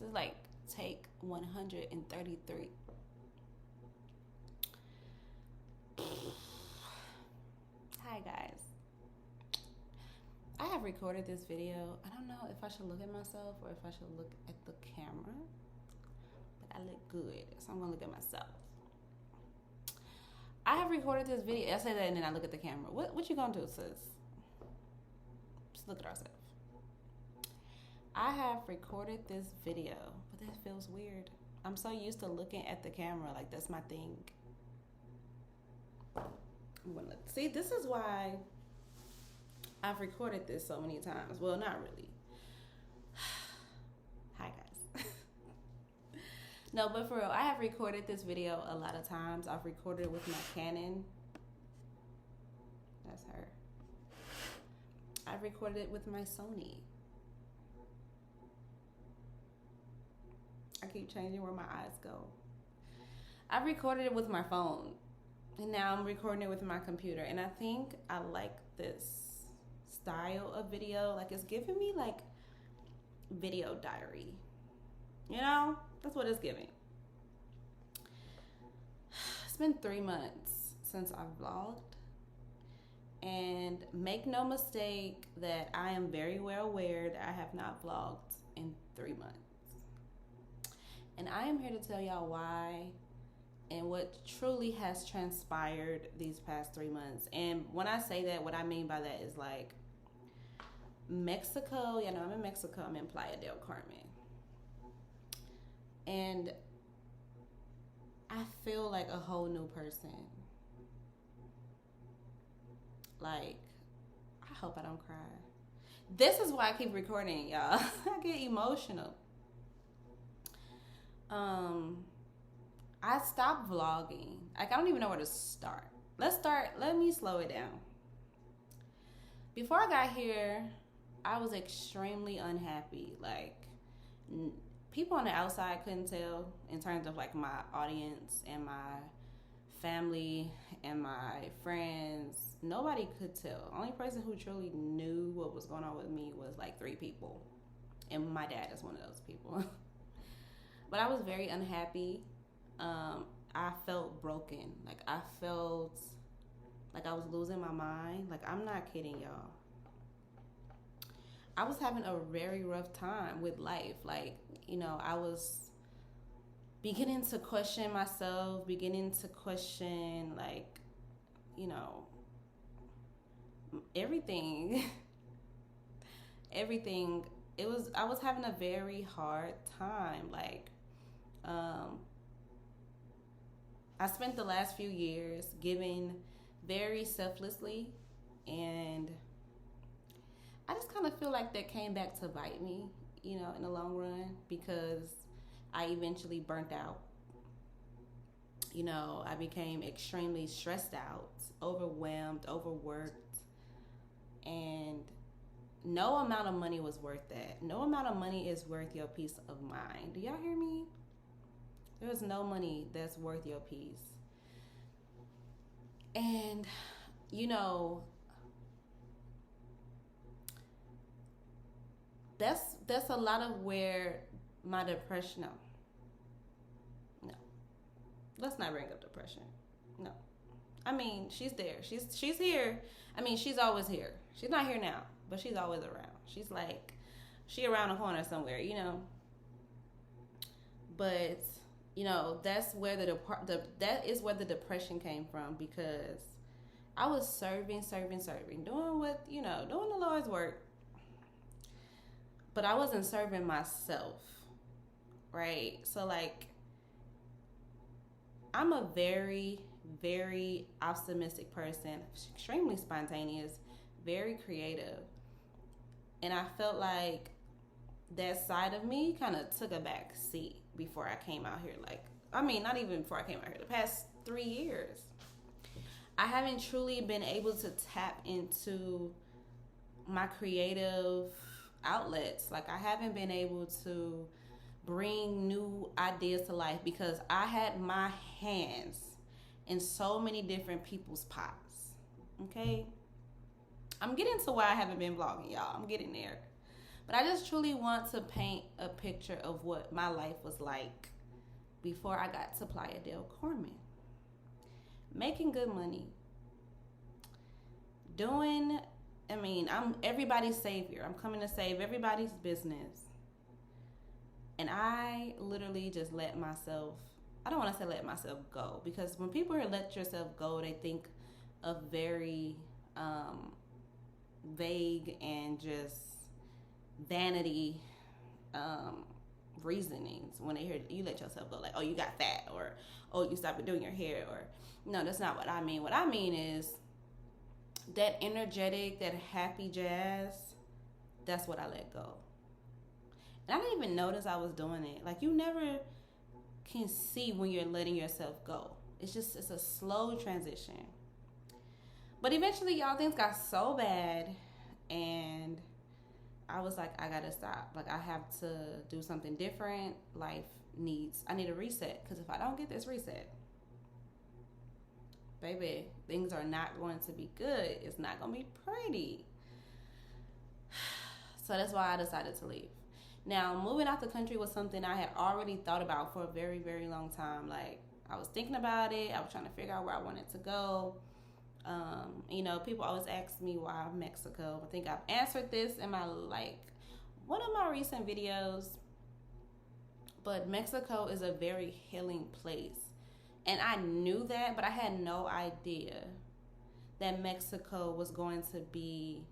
This is like take 133. Hi guys. I have recorded this video. I don't know if I should look at myself or if I should look at the camera. But I look good, so I'm gonna look at myself. I have recorded this video. I say that and then I look at the camera. What you gonna do, sis? Just look at ourselves. I have recorded this video, but that feels weird. I'm so used to looking at the camera, like that's my thing. I'm gonna look. See, this is why I've recorded this so many times. Well, not really. Hi guys. No, but for real, I have recorded this video a lot of times. I've recorded it with my Canon. That's her. I've recorded it with my Sony. I keep changing where my eyes go. I've recorded it with my phone. And now I'm recording it with my computer. And I think I like this style of video. Like, it's giving me like video diary. You know? That's what it's giving. It's been 3 months since I've vlogged. And make no mistake that I am very well aware that I have not vlogged in 3 months. And I am here to tell y'all why and what truly has transpired these past 3 months. And when I say that, what I mean by that is like Mexico. You know, I'm in Mexico. I'm in Playa del Carmen. And I feel like a whole new person. Like, I hope I don't cry. This is why I keep recording, y'all. I get emotional. I stopped vlogging. Like, I don't even know where to start. Let me slow it down. Before I got here, I was extremely unhappy. Like, people on the outside couldn't tell in terms of like my audience and my family and my friends. Nobody could tell. Only person who truly knew what was going on with me was like 3 people. And my dad is one of those people. But I was very unhappy. I felt broken. Like, I felt like I was losing my mind. Like, I'm not kidding, y'all. I was having a very rough time with life. Like, you know, I was beginning to question myself, beginning to question, like, you know, everything. Everything. I was having a very hard time. Like, I spent the last few years giving very selflessly, and I just kind of feel like that came back to bite me, you know, in the long run, because I eventually burnt out. You know, I became extremely stressed out, overwhelmed, overworked, and no amount of money was worth that. No amount of money is worth your peace of mind. Do y'all hear me? There's no money that's worth your peace. And, you know, that's a lot of where my depression, no. Let's not bring up depression. No. I mean, she's there. She's here. I mean, she's always here. She's not here now, but she's always around. She's like, she around the corner somewhere, you know. But, you know, that's where that is where the depression came from, because I was serving, doing what, you know, doing the Lord's work. But I wasn't serving myself, right? So, like, I'm a very, very optimistic person, extremely spontaneous, very creative. And I felt like that side of me kind of took a back seat before I came out here. Like, I mean, not even before I came out here, the past 3 years. I haven't truly been able to tap into my creative outlets. Like, I haven't been able to bring new ideas to life because I had my hands in so many different people's pots. Okay? I'm getting to why I haven't been vlogging, y'all. I'm getting there. But I just truly want to paint a picture of what my life was like before I got to Playa del Carmen. Making good money. I'm everybody's savior. I'm coming to save everybody's business. And I literally just let myself, I don't want to say let myself go, because when people hear let yourself go, they think of very vague and just vanity reasonings when they hear you let yourself go, like, oh, you got fat, or oh, you stopped doing your hair, or no, that's not what I mean. What I mean is that energetic, that happy jazz, that's what I let go. And I didn't even notice I was doing it. Like, you never can see when you're letting yourself go. It's a slow transition. But eventually, y'all, things got so bad, and I was like, I gotta stop. Like, I have to do something different. I need a reset. Because if I don't get this reset, baby, things are not going to be good. It's not going to be pretty. So that's why I decided to leave. Now, moving out the country was something I had already thought about for a very, very long time. Like, I was thinking about it. I was trying to figure out where I wanted to go. People always ask me why Mexico. I think I've answered this in one of my recent videos. But Mexico is a very healing place. And I knew that, but I had no idea that Mexico was going to be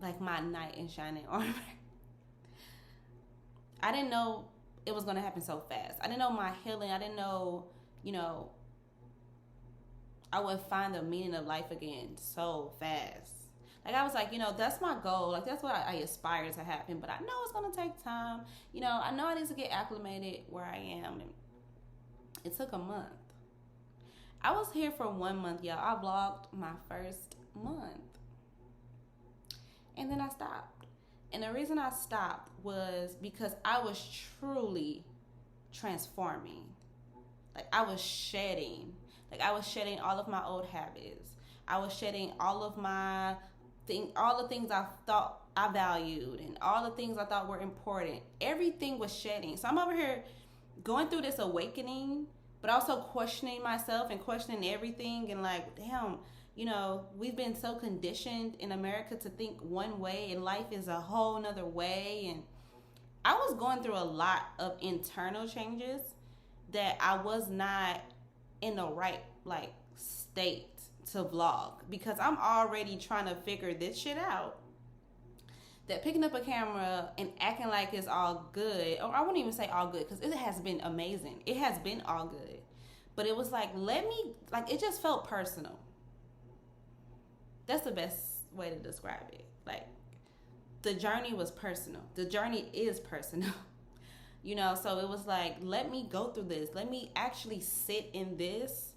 like my knight in shining armor. I didn't know it was going to happen so fast. I didn't know my healing. I didn't know, I would find the meaning of life again so fast. Like, I was like, that's my goal. Like, that's what I aspire to happen. But I know it's going to take time. I know I need to get acclimated where I am. And it took a month. I was here for 1 month, y'all. I vlogged my first month. And then I stopped. And the reason I stopped was because I was truly transforming. Like, I was shedding. Like, I was shedding all of my old habits. I was shedding all of all the things I thought I valued, and all the things I thought were important. Everything was shedding. So I'm over here going through this awakening, but also questioning myself and questioning everything. And like, damn, we've been so conditioned in America to think one way, and life is a whole nother way. And I was going through a lot of internal changes that I was not in the right state to vlog, because I'm already trying to figure this shit out. That picking up a camera and acting like it's all good, or I wouldn't even say all good, because it has been amazing. It has been all good. But it was it just felt personal. That's the best way to describe it. Like, the journey was personal. The journey is personal. So it was like, let me go through this. Let me actually sit in this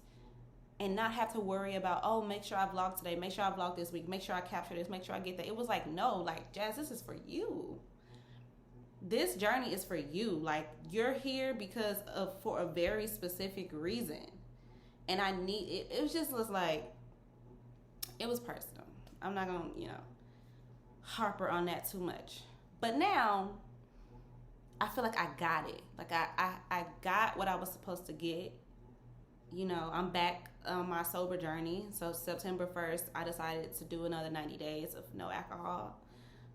and not have to worry about, oh, make sure I vlog today, make sure I vlog this week, make sure I capture this, make sure I get that. It was like, no, Jazz, this is for you. This journey is for you. Like, you're here for a very specific reason. And I need it. It was personal. I'm not going to, harper on that too much. But now, I feel like I got it. Like, I got what I was supposed to get. I'm back on my sober journey. So September 1st, I decided to do another 90 days of no alcohol.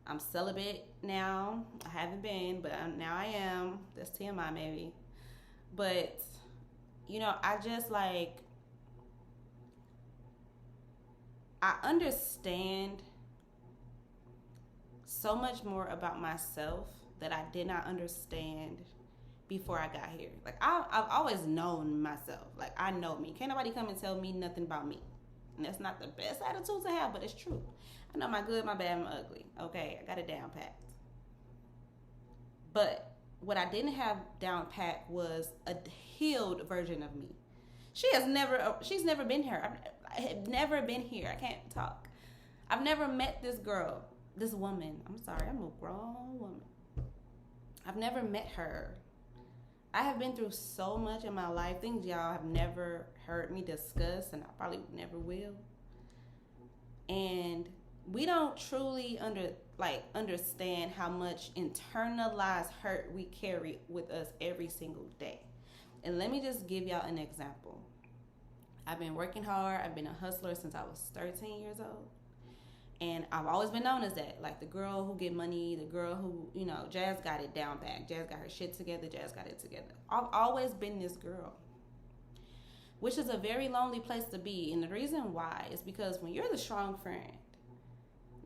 I'm celibate now. I haven't been, but now I am. That's TMI maybe. But, I just I understand so much more about myself that I did not understand before I got here. Like, I've always known myself. Like, I know me. Can't nobody come and tell me nothing about me. And that's not the best attitude to have, but it's true. I know my good, my bad, my ugly. Okay, I got it down pat. But what I didn't have down pat was a healed version of me. She's never been here. I have never been here. I can't talk. I've never met this woman. I'm sorry, I'm a grown woman. I've never met her. I have been through so much in my life, things y'all have never heard me discuss, and I probably never will. And we don't truly understand how much internalized hurt we carry with us every single day. And let me just give y'all an example. I've been working hard. I've been a hustler since I was 13 years old. And I've always been known as that. Like the girl who get money, the girl who, Jazz got it down back. Jazz got her shit together. Jazz got it together. I've always been this girl, which is a very lonely place to be. And the reason why is because when you're the strong friend,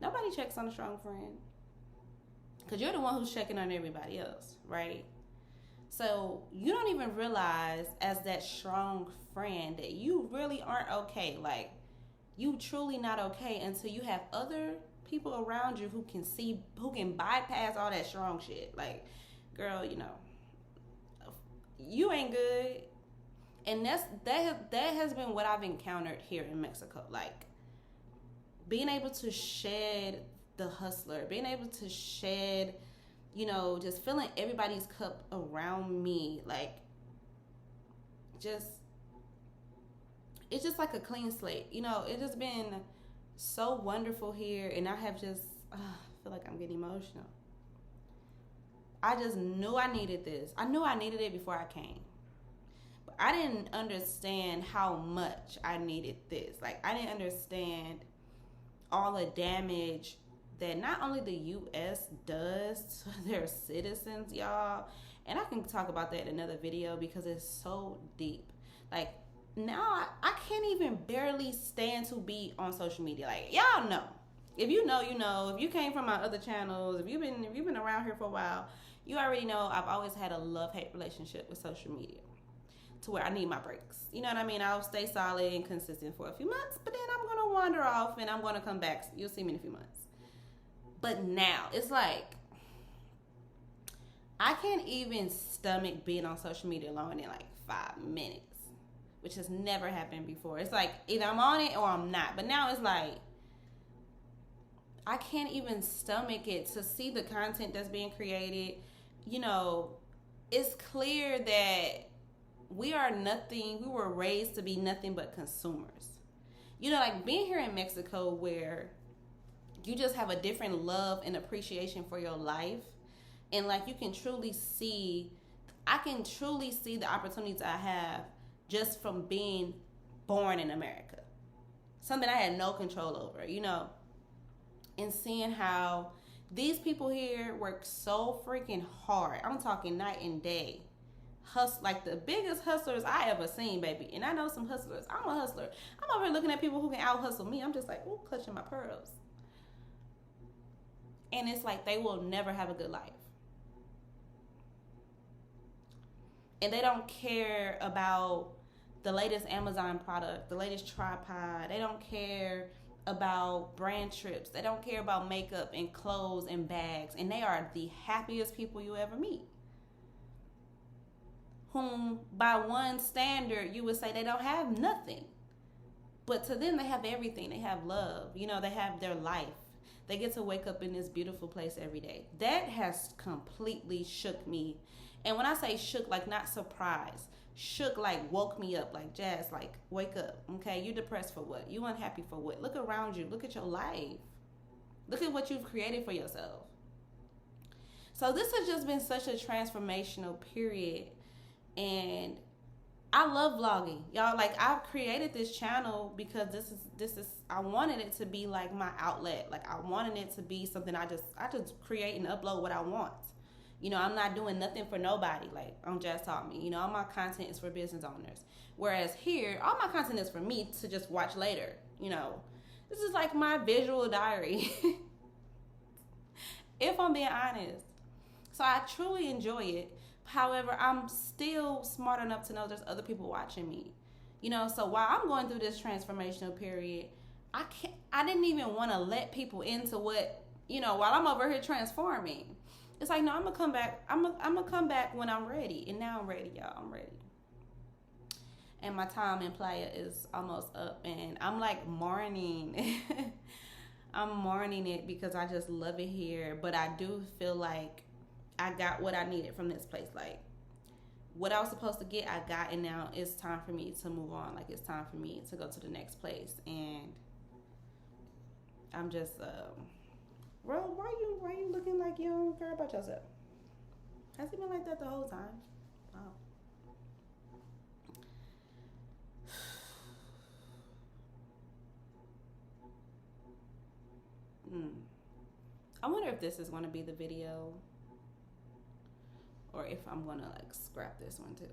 nobody checks on a strong friend. Because you're the one who's checking on everybody else, right? So you don't even realize as that strong friend that you really aren't okay. Like, you truly not okay until you have other people around you who can bypass all that strong shit. Like, girl, you ain't good. And that has been what I've encountered here in Mexico. Like, being able to shed the hustler, being able to shed, just filling everybody's cup around me, like, it's just like a clean slate. It has been so wonderful here, and I have just, I feel like I'm getting emotional. I just knew I needed this. I knew I needed it before I came. But I didn't understand how much I needed this. Like, I didn't understand all the damage that not only the U.S. does to their citizens, y'all. And I can talk about that in another video because it's so deep. Like, now I can't even barely stand to be on social media. Like, y'all know. If you know, you know. If you came from my other channels, if you've been around here for a while, you already know I've always had a love-hate relationship with social media, to where I need my breaks. You know what I mean? I'll stay solid and consistent for a few months, but then I'm gonna wander off and I'm gonna come back. You'll see me in a few months. But now it's like I can't even stomach being on social media longer than like 5 minutes, which has never happened before. It's like either I'm on it or I'm not. But now it's like I can't even stomach it to see the content that's being created. It's clear that we are nothing. We were raised to be nothing but consumers. Like being here in Mexico, where you just have a different love and appreciation for your life, and like I can truly see the opportunities I have just from being born in America. Something I had no control over, and seeing how these people here work so freaking hard. I'm talking night and day. Like the biggest hustlers I ever seen, baby. And I know some hustlers. I'm a hustler. I'm over here looking at people who can out hustle me. I'm just like, ooh, clutching my pearls. And it's like they will never have a good life. And they don't care about the latest Amazon product, the latest tripod. They don't care about brand trips. They don't care about makeup and clothes and bags. And they are the happiest people you ever meet. Whom, by one standard, you would say they don't have nothing. But to them, they have everything. They have love. They have their life. They get to wake up in this beautiful place every day. That has completely shook me. And when I say shook, like not surprised. Shook, like woke me up. Like, Jazz, like wake up. Okay, you depressed for what? You unhappy for what? Look around you. Look at your life. Look at what you've created for yourself. So this has just been such a transformational period. And I love vlogging, y'all. Like, I've created this channel because this is I wanted it to be like my outlet. Like, I wanted it to be something I just create and upload what I want. I'm not doing nothing for nobody. Like on Jazz Taught Me, all my content is for business owners. Whereas here, all my content is for me to just watch later. This is like my visual diary. If I'm being honest. So I truly enjoy it. However, I'm still smart enough to know there's other people watching me. So while I'm going through this transformational period, I didn't even want to let people into what, while I'm over here transforming. It's like, no, I'm going to come back. I'm going to come back when I'm ready. And now I'm ready, y'all. I'm ready. And my time in Playa is almost up. And I'm like mourning. I'm mourning it because I just love it here. But I do feel like I got what I needed from this place. Like, what I was supposed to get, I got, and now it's time for me to move on. Like, it's time for me to go to the next place. And I'm just, bro, why you looking like you don't care about yourself? Has he been like that the whole time? Oh. I wonder if this is going to be the video or if I'm going to like scrap this one too.